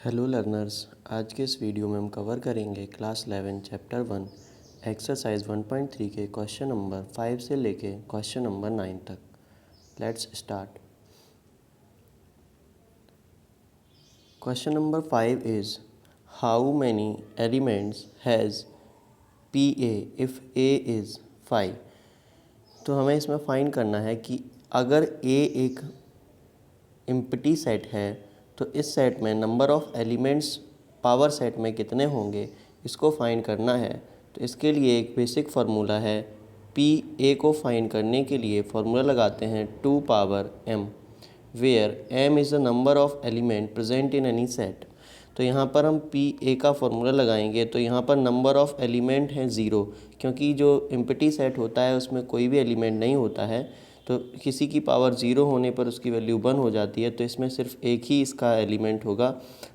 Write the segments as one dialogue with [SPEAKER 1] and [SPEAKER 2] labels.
[SPEAKER 1] Hello learners, आज के इस वीडियो में हम कवर करेंगे क्लास 11 चैप्टर 1 एक्सरसाइज 1.3 के क्वेश्चन नंबर 5 से लेके क्वेश्चन नंबर 9 तक। Let's start. Question number 5 is how many elements has P A if A is 5। तो हमें इसमें फाइंड करना है कि अगर ए एक एम्प्टी सेट है तो इस सेट में number of elements power set में कितने होंगे, इसको फाइंड करना है। तो इसके लिए एक बेसिक फार्मूला है। पी ए को फाइंड करने के लिए फार्मूला लगाते हैं 2 power m, where m is the number of element present in any set. तो यहाँ पर हम पी ए का फार्मूला लगाएंगे तो यहाँ पर नंबर ऑफ़ एलिमेंट है 0, क्योंकि जो एम्प्टी सेट होता है उसमें कोई भी एलिमेंट नहीं होता है। तो किसी की पावर 0 होने पर उसकी वैल्यू 1 हो जाती है। तो इसमें सिर्फ एक ही इसका एलिमेंट होगा।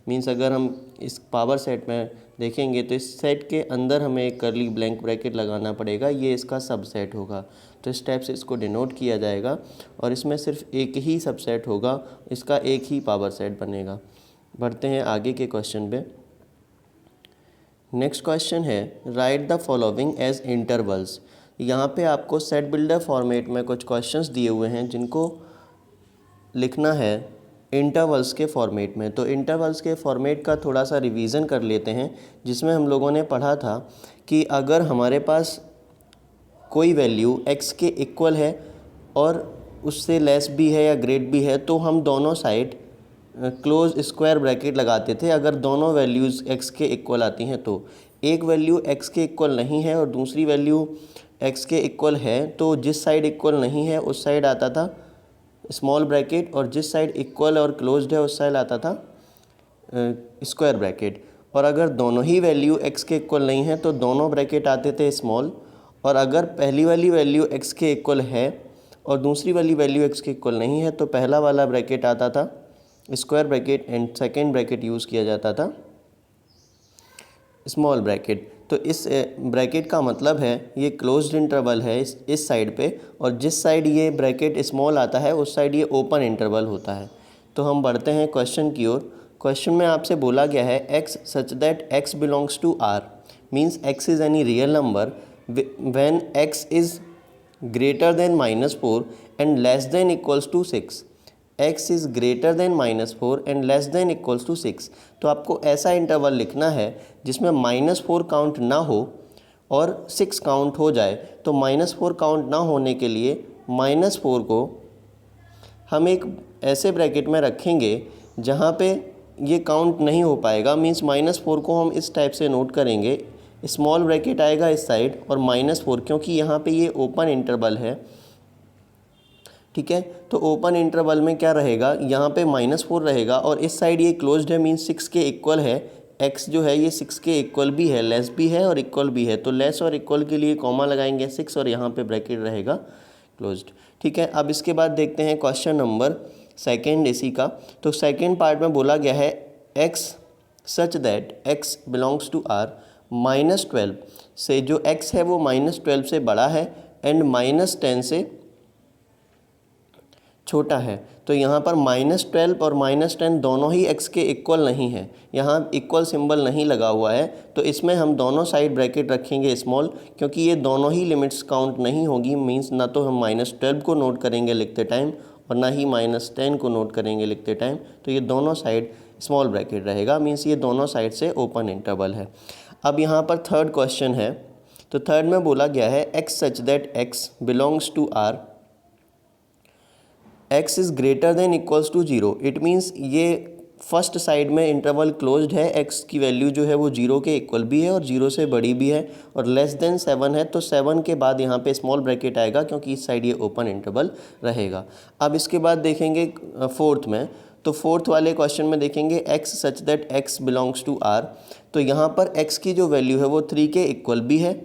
[SPEAKER 1] मींस अगर हम इस पावर सेट में देखेंगे तो इस सेट के अंदर हमें एक कर्ली ब्लैंक ब्रैकेट लगाना पड़ेगा, ये इसका सबसेट होगा। तो इस टाइप से इसको डिनोट किया जाएगा और इसमें सिर्फ एक ही सबसेट होगा, इसका एक ही पावर सेट बनेगा। बढ़ते हैं आगे के क्वेश्चन पे। नेक्स्ट क्वेश्चन है write the following as intervals. यहाँ पे आपको सेट बिल्डर फॉर्मेट में कुछ क्वेश्चंस दिए हुए हैं जिनको लिखना है इंटरवल्स के फॉर्मेट में। तो इंटरवल्स के फॉर्मेट का थोड़ा सा रिवीजन कर लेते हैं, जिसमें हम लोगों ने पढ़ा था कि अगर हमारे पास कोई वैल्यू x के इक्वल है और उससे लेस भी है या ग्रेट भी है तो हम दोनों साइड क्लोज स्क्वायर ब्रैकेट लगाते थे। अगर दोनों वैल्यूज़ x के इक्वल आती हैं तो एक वैल्यू x के इक्वल नहीं है और दूसरी वैल्यू x के इक्वल है, तो जिस साइड इक्वल नहीं है उस साइड आता था स्मॉल ब्रैकेट और जिस साइड इक्वल और क्लोज्ड है उस साइड आता था स्क्वायर ब्रैकेट। और अगर दोनों ही वैल्यू x के इक्वल नहीं है तो दोनों ब्रैकेट आते थे स्मॉल। और अगर पहली वाली वैल्यू x के इक्वल है और दूसरी वाली वैल्यू x के इक्वल नहीं है तो पहला वाला ब्रैकेट आता था square bracket and second bracket use किया जाता था स्मॉल ब्रैकेट। तो इस ब्रैकेट का मतलब है ये क्लोज्ड इंटरवल है इस साइड पे, और जिस साइड ये ब्रैकेट स्मॉल आता है उस साइड ये ओपन इंटरवल होता है। तो हम बढ़ते हैं क्वेश्चन की ओर। क्वेश्चन में आपसे बोला गया है x such that x belongs to r, means x is any real number when x is greater than -4 and less than equals to 6। x is greater than -4 and less than equals to 6। तो आपको ऐसा interval लिखना है जिसमें -4 count ना हो और 6 count हो जाए। तो -4 काउंट ना होने के लिए -4 को हम एक ऐसे ब्रैकेट में रखेंगे जहाँ पे ये काउंट नहीं हो पाएगा। मीन्स -4 को हम इस टाइप से नोट करेंगे, स्मॉल ब्रैकेट आएगा इस साइड और -4, क्योंकि यहाँ पे ये ओपन इंटरवल है। ठीक है, तो ओपन इंटरवल में क्या रहेगा, यहाँ पे -4 रहेगा और इस साइड ये क्लोज्ड है, मीन्स 6 के इक्वल है। x जो है ये 6 के इक्वल भी है, लेस भी है और इक्वल भी है। तो लेस और इक्वल के लिए कॉमा लगाएंगे 6 और यहाँ पे ब्रैकेट रहेगा क्लोज्ड। ठीक है, अब इसके बाद देखते हैं क्वेश्चन नंबर सेकेंड इसी का। तो सेकेंड पार्ट में बोला गया है x such that x belongs to r -12 से, जो x है वो -12 से बड़ा है एंड -10 से छोटा है। तो यहाँ पर -12 और -10 दोनों ही x के इक्वल नहीं है, यहाँ इक्वल सिंबल नहीं लगा हुआ है। तो इसमें हम दोनों साइड ब्रैकेट रखेंगे स्मॉल, क्योंकि ये दोनों ही लिमिट्स काउंट नहीं होगी। मींस ना तो हम -12 को नोट करेंगे लिखते टाइम और ना ही -10 को नोट करेंगे लिखते टाइम। तो ये दोनों साइड स्मॉल ब्रैकेट रहेगा, मीन्स ये दोनों साइड से ओपन इंटरवल है। अब यहाँ पर थर्ड क्वेश्चन है। तो थर्ड में बोला गया है x such that x belongs to r x is greater than equals to 0। It means ये फर्स्ट साइड में इंटरवल क्लोज्ड है, x की वैल्यू जो है वो 0 के इक्वल भी है और 0 से बड़ी भी है और लेस देन 7 है। तो 7 के बाद यहाँ पे स्मॉल ब्रैकेट आएगा, क्योंकि इस साइड ये ओपन इंटरवल रहेगा। अब इसके बाद देखेंगे फोर्थ में। तो फोर्थ वाले क्वेश्चन में देखेंगे x such that x belongs to r। तो यहाँ पर x की जो वैल्यू है वो 3 के इक्वल भी है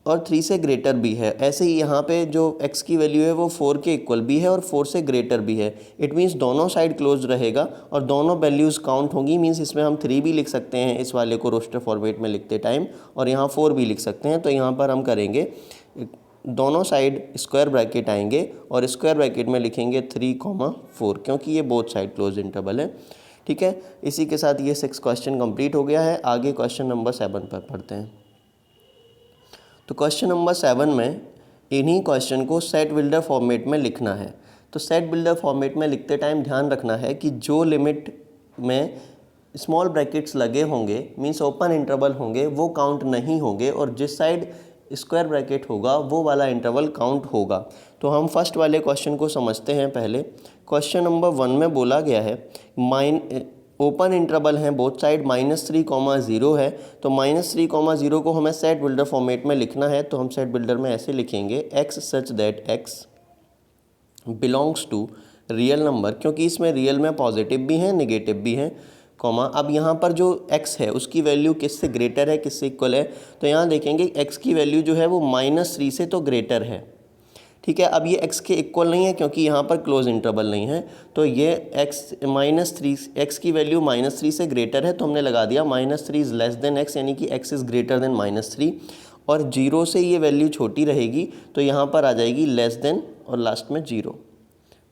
[SPEAKER 1] और 3 से ग्रेटर भी है। ऐसे ही यहाँ पे जो x की वैल्यू है वो 4 के इक्वल भी है और 4 से ग्रेटर भी है। इट मीन्स दोनों साइड क्लोज रहेगा और दोनों वैल्यूज़ काउंट होंगी। मीन्स इसमें हम 3 भी लिख सकते हैं इस वाले को रोस्टर फॉर्मेट में लिखते टाइम, और यहाँ 4 भी लिख सकते हैं। तो यहाँ पर हम करेंगे दोनों साइड स्क्वायर ब्रैकेट आएंगे और स्क्वायर ब्रैकेट में लिखेंगे 3, 4, क्योंकि ये बोथ साइड क्लोज इंटरवल है। ठीक है, इसी के साथ ये 6 क्वेश्चन कंप्लीट हो गया है। आगे क्वेश्चन नंबर 7 पर पढ़ते हैं। तो क्वेश्चन नंबर 7 में इन्हीं क्वेश्चन को सेट बिल्डर फॉर्मेट में लिखना है। तो सेट बिल्डर फॉर्मेट में लिखते टाइम ध्यान रखना है कि जो लिमिट में स्मॉल ब्रैकेट्स लगे होंगे मीन्स ओपन इंटरवल होंगे वो काउंट नहीं होंगे, और जिस साइड स्क्वायर ब्रैकेट होगा वो वाला इंटरवल काउंट होगा। तो हम फर्स्ट वाले क्वेश्चन को समझते हैं पहले। क्वेश्चन नंबर 1 में बोला गया है ओपन इंटरवल है बोथ साइड -3, 0 है। तो -3, 0 को हमें सेट बिल्डर फॉर्मेट में लिखना है। तो हम सेट बिल्डर में ऐसे लिखेंगे x such that x belongs to real number, क्योंकि इसमें रियल में पॉजिटिव भी हैं नेगेटिव भी हैं, कॉमा अब यहाँ पर जो x है उसकी वैल्यू किससे ग्रेटर है किससे इक्वल है। तो यहाँ देखेंगे x की वैल्यू जो है वो -3 से तो ग्रेटर है। ठीक है, अब ये x के इक्वल नहीं है क्योंकि यहाँ पर क्लोज इंटरवल नहीं है। तो ये x की वैल्यू -3 से ग्रेटर है, तो हमने लगा दिया -3 इज़ लेस देन x, यानी कि x इज़ ग्रेटर देन -3, और 0 से ये वैल्यू छोटी रहेगी तो यहाँ पर आ जाएगी लेस देन और लास्ट में 0।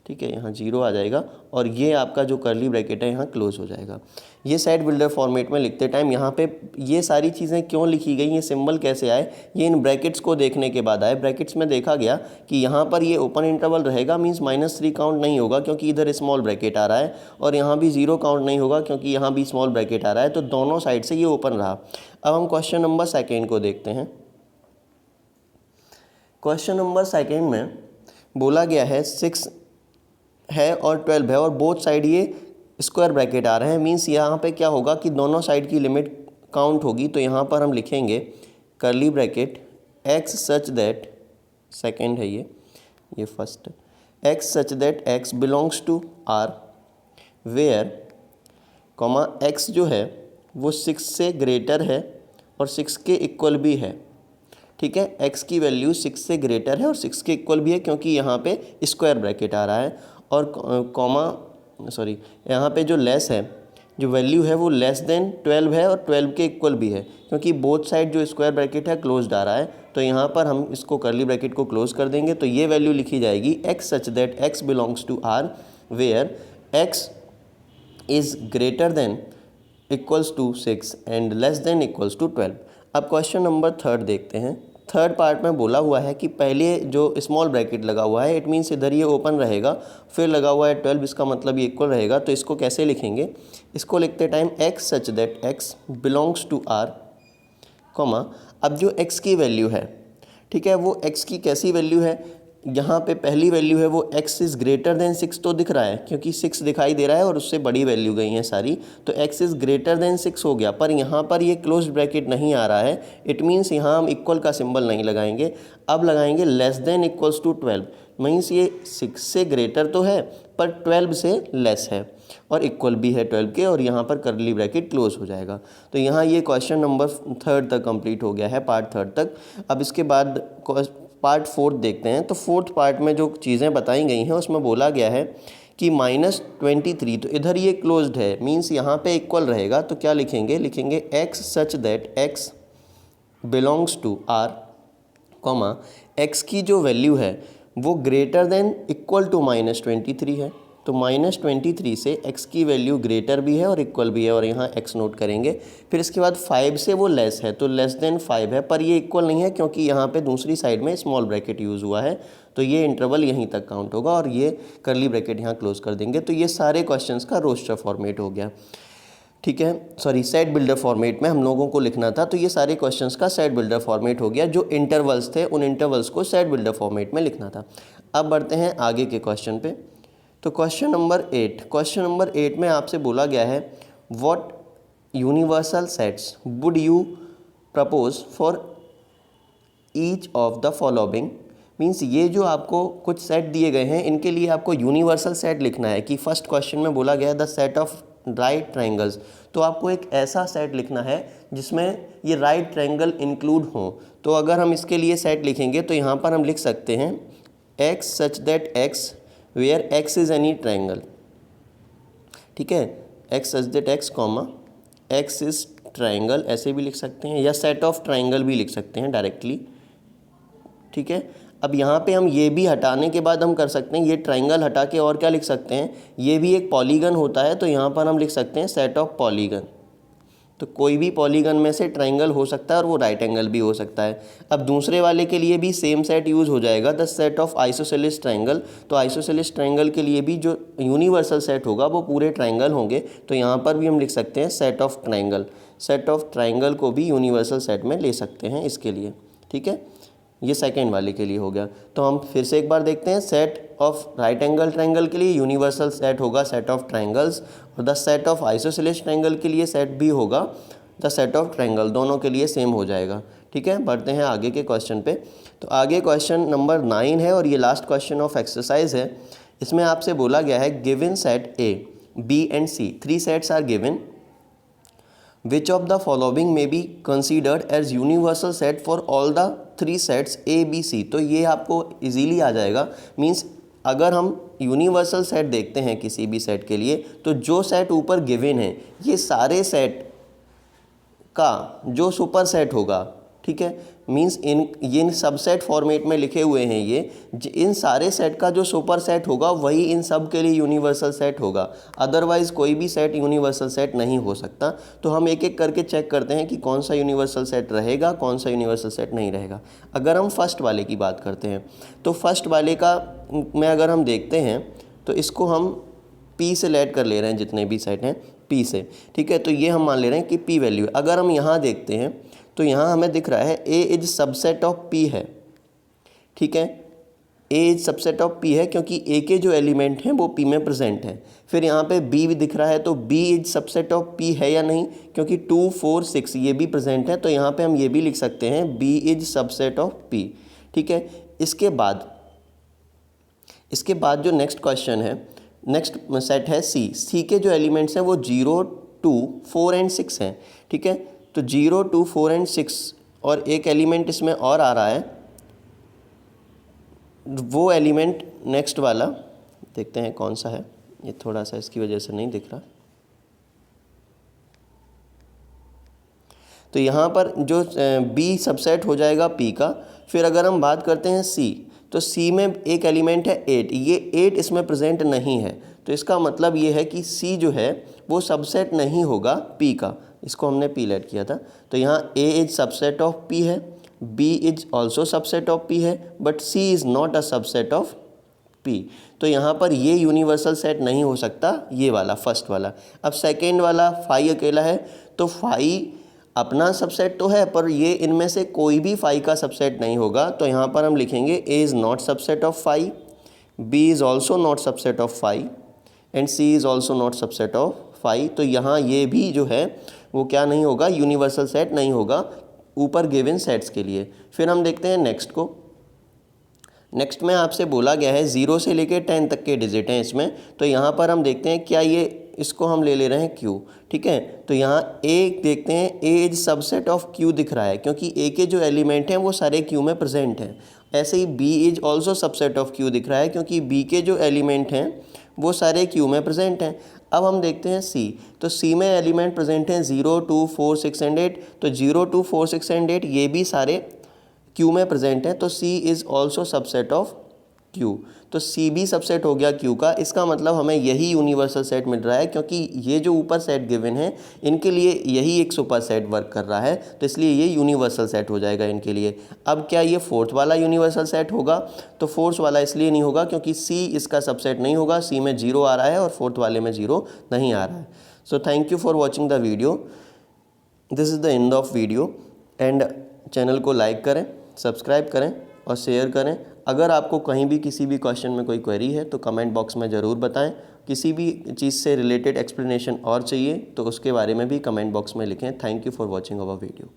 [SPEAKER 1] ठीक है, यहाँ 0 आ जाएगा और ये आपका जो कर्ली ब्रैकेट है यहाँ क्लोज हो जाएगा। ये सेट बिल्डर फॉर्मेट में लिखते टाइम यहाँ पे ये सारी चीज़ें क्यों लिखी गई, ये सिंबल कैसे आए, ये इन ब्रैकेट्स को देखने के बाद आए। ब्रैकेट्स में देखा गया कि यहाँ पर ये ओपन इंटरवल रहेगा मीन्स -3 काउंट नहीं होगा क्योंकि इधर स्मॉल ब्रैकेट आ रहा है, और यहाँ भी 0 काउंट नहीं होगा क्योंकि यहाँ भी स्मॉल ब्रैकेट आ रहा है। तो दोनों साइड से ये ओपन रहा। अब हम क्वेश्चन नंबर 2 को देखते हैं। क्वेश्चन नंबर 2 में बोला गया है 6 है और 12 है और बोथ साइड ये स्क्वायर ब्रैकेट आ रहे हैं, मीन्स यहाँ पे क्या होगा कि दोनों साइड की लिमिट काउंट होगी। तो यहाँ पर हम लिखेंगे curly bracket x such that, second है ये first, x such that x belongs to r where comma x जो है वो 6 से ग्रेटर है और 6 के इक्वल भी है। ठीक है, x की वैल्यू 6 से ग्रेटर है और 6 के इक्वल भी है क्योंकि यहाँ पे स्क्वायर ब्रैकेट आ रहा है, और यहाँ पे जो लेस है जो वैल्यू है वो लेस देन 12 है और 12 के इक्वल भी है क्योंकि बोथ साइड जो स्क्वायर ब्रैकेट है क्लोज्ड आ रहा है। तो यहाँ पर हम इसको कर्ली ब्रैकेट को क्लोज कर देंगे। तो ये वैल्यू लिखी जाएगी x such that x belongs to r where x is greater than equals to 6 and less than equals to 12। अब क्वेश्चन नंबर 3 देखते हैं। थर्ड पार्ट में बोला हुआ है कि पहले जो स्मॉल ब्रैकेट लगा हुआ है इट मीन्स इधर ये ओपन रहेगा, फिर लगा हुआ है 12, इसका मतलब ये इक्वल रहेगा। तो इसको कैसे लिखेंगे, इसको लिखते time x such that x belongs to r comma अब जो x की वैल्यू है, ठीक है, वो x की कैसी वैल्यू है, यहाँ पे पहली वैल्यू है वो x इज़ ग्रेटर देन 6 तो दिख रहा है क्योंकि 6 दिखाई दे रहा है और उससे बड़ी वैल्यू गई हैं सारी, तो x इज़ ग्रेटर देन 6 हो गया। पर यहाँ पर ये क्लोज ब्रैकेट नहीं आ रहा है, इट मीन्स यहाँ हम इक्वल का सिंबल नहीं लगाएंगे, अब लगाएंगे less than equals to 12। Means ये 6 से ग्रेटर तो है पर 12 से लेस है और इक्वल भी है 12 के, और यहाँ पर कर्ली ब्रैकेट क्लोज हो जाएगा। तो यहाँ ये क्वेश्चन नंबर 3 तक कंप्लीट हो गया है, पार्ट 3 तक। अब इसके बाद पार्ट 4 देखते हैं। तो 4th पार्ट में जो चीज़ें बताई गई हैं उसमें बोला गया है कि -23, तो इधर ये क्लोज्ड है मीन्स यहाँ पे इक्वल रहेगा। तो क्या लिखेंगे, लिखेंगे x such that x belongs to r comma x की जो वैल्यू है वो ग्रेटर देन इक्वल टू -23 है। तो -23 से x की वैल्यू ग्रेटर भी है और इक्वल भी है, और यहाँ x नोट करेंगे। फिर इसके बाद 5 से वो लेस है तो लेस देन 5 है, पर ये इक्वल नहीं है क्योंकि यहाँ पे दूसरी साइड में स्मॉल ब्रैकेट यूज़ हुआ है। तो ये इंटरवल यहीं तक काउंट होगा और ये कर्ली ब्रैकेट यहाँ क्लोज कर देंगे। तो ये सारे क्वेश्चंस का रोस्टर फॉर्मेट हो गया। ठीक है, सॉरी सेट बिल्डर फॉर्मेट में हम लोगों को लिखना था, तो ये सारे क्वेश्चंस का सेट बिल्डर फॉर्मेट हो गया। जो इंटरवल्स थे उन इंटरवल्स को सेट बिल्डर फॉर्मेट में लिखना था। अब बढ़ते हैं आगे के क्वेश्चन पे। तो क्वेश्चन नंबर 8 में आपसे बोला गया है what universal sets would you propose for each of the following. Means ये जो आपको कुछ सेट दिए गए हैं इनके लिए आपको यूनिवर्सल सेट लिखना है। कि फर्स्ट क्वेश्चन में बोला गया है the set of right triangles, तो आपको एक ऐसा सेट लिखना है जिसमें ये राइट ट्रायंगल इंक्लूड हो। तो अगर हम इसके लिए सेट लिखेंगे तो यहाँ पर हम लिख सकते हैं x such that x where x is any triangle. ठीक है, x such that x comma x is triangle ऐसे भी लिख सकते हैं, या सेट ऑफ ट्रायंगल भी लिख सकते हैं डायरेक्टली। ठीक है, अब यहाँ पे हम ये भी हटाने के बाद हम कर सकते हैं, ये ट्राइंगल हटा के और क्या लिख सकते हैं, ये भी एक पॉलीगन होता है, तो यहाँ पर हम लिख सकते हैं सेट ऑफ पॉलीगन। तो कोई भी पॉलीगन में से ट्राइंगल हो सकता है और वो राइट एंगल भी हो सकता है। अब दूसरे वाले के लिए भी सेम सेट यूज़ हो जाएगा, the set of isosceles triangle. तो आइसोसेलेस ट्राइंगल के लिए भी जो यूनिवर्सल सेट होगा वो पूरे ट्राइंगल होंगे, तो यहाँ पर भी हम लिख सकते हैं set of triangle. Set of triangle को भी यूनिवर्सल सेट में ले सकते हैं इसके लिए, ठीक है। ये सेकेंड वाले के लिए हो गया। तो हम फिर से एक बार देखते हैं, set of right angle triangle के लिए यूनिवर्सल सेट होगा सेट ऑफ ट्राइंगल्स, और the set of isosceles triangle के लिए सेट भी होगा द सेट ऑफ ट्राइंगल, दोनों के लिए सेम हो जाएगा, ठीक है। बढ़ते हैं आगे के क्वेश्चन पे। तो आगे क्वेश्चन नंबर 9 है और ये लास्ट क्वेश्चन ऑफ एक्सरसाइज है। इसमें आपसे बोला गया है given set A, B and C, 3 sets are given, which of the following may be considered as universal set for all the 3 sets A B C। तो ये आपको इजीली आ जाएगा। मींस अगर हम यूनिवर्सल सेट देखते हैं किसी भी सेट के लिए, तो जो सेट ऊपर गिवन है ये सारे सेट का जो सुपर सेट होगा, ठीक है। मींस इन सबसेट फॉर्मेट में लिखे हुए हैं ये, इन सारे सेट का जो सुपर सेट होगा वही इन सब के लिए यूनिवर्सल सेट होगा, अदरवाइज़ कोई भी सेट यूनिवर्सल सेट नहीं हो सकता। तो हम एक एक करके चेक करते हैं कि कौन सा यूनिवर्सल सेट रहेगा, कौन सा यूनिवर्सल सेट नहीं रहेगा। अगर हम फर्स्ट वाले की बात करते हैं, तो फर्स्ट वाले का में अगर हम देखते हैं तो इसको हम P से लेट कर ले रहे हैं, जितने भी सेट हैं P से, ठीक है। तो ये हम मान ले रहे हैं कि P वैल्यू है। अगर हम यहाँ देखते हैं तो यहाँ हमें दिख रहा है A is subset of P है, ठीक है। A is subset of P है क्योंकि A के जो एलिमेंट हैं वो P में प्रेजेंट है। फिर यहाँ पे B भी दिख रहा है, तो B is subset of P है या नहीं, क्योंकि 2 4 6 ये भी प्रेजेंट है, तो यहाँ पे हम ये भी लिख सकते हैं B is subset of P, ठीक है। इसके बाद जो नेक्स्ट क्वेश्चन है, नेक्स्ट सेट है C के जो एलिमेंट्स हैं वो 0 2 4 एंड 6 हैं, ठीक है। तो 0 2 4 एंड 6 और एक एलिमेंट इसमें और आ रहा है, वो एलिमेंट नेक्स्ट वाला देखते हैं कौन सा है। ये थोड़ा सा इसकी वजह से नहीं दिख रहा। तो यहाँ पर जो B सबसेट हो जाएगा P का। फिर अगर हम बात करते हैं C, तो C में एक एलिमेंट है 8, ये 8 इसमें प्रेजेंट नहीं है, तो इसका मतलब ये है कि C जो है वो सबसेट नहीं होगा P का। इसको हमने P लेट किया था। तो यहाँ A is subset of P है, B is also subset of P है, but C is not a subset of P। तो यहाँ पर ये यूनिवर्सल सेट नहीं हो सकता, ये वाला फर्स्ट वाला। अब सेकेंड वाला फाई अकेला है, तो फाई अपना सबसेट तो है, पर ये इनमें से कोई भी फाई का सबसेट नहीं होगा। तो यहाँ पर हम लिखेंगे A is not subset of phi, B is also not subset of phi and C is also not subset of phi. तो यहाँ ये भी जो है वो क्या नहीं होगा, यूनिवर्सल सेट नहीं होगा ऊपर गिवन सेट्स के लिए। फिर हम देखते हैं नेक्स्ट को। नेक्स्ट में आपसे बोला गया है 0 से लेकर 10 तक के डिजिट हैं इसमें। तो यहाँ पर हम देखते हैं क्या ये, इसको हम ले रहे हैं Q, ठीक है। तो यहाँ A देखते हैं, A is subset of Q दिख रहा है क्योंकि A के जो एलिमेंट हैं वो सारे Q में प्रेजेंट हैं। ऐसे ही B is also subset of Q दिख रहा है क्योंकि B के जो एलिमेंट हैं वो सारे Q में प्रेजेंट हैं। अब हम देखते हैं C, तो C में एलिमेंट प्रेजेंट हैं 0 2 4 6 एंड 8। तो 0 2 4 6 एंड 8 ये भी सारे Q में प्रेजेंट हैं, तो C is also subset of Q। तो C भी सबसेट हो गया Q का। इसका मतलब हमें यही यूनिवर्सल सेट मिल रहा है क्योंकि ये जो ऊपर सेट गिवन है इनके लिए यही एक सुपर सेट वर्क कर रहा है, तो इसलिए ये यूनिवर्सल सेट हो जाएगा इनके लिए। अब क्या ये फोर्थ वाला यूनिवर्सल सेट होगा, तो फोर्थ वाला इसलिए नहीं होगा क्योंकि C इसका सबसेट नहीं होगा, C में 0 आ रहा है और फोर्थ वाले में 0 नहीं आ रहा है। So thank you for watching the video, this is the end of video. And channel को लाइक करें, सब्सक्राइब करें और शेयर करें। अगर आपको कहीं भी किसी भी क्वेश्चन में कोई क्वेरी है तो कमेंट बॉक्स में ज़रूर बताएं। किसी भी चीज़ से रिलेटेड एक्सप्लेनेशन और चाहिए तो उसके बारे में भी कमेंट बॉक्स में लिखें। Thank you for watching our video.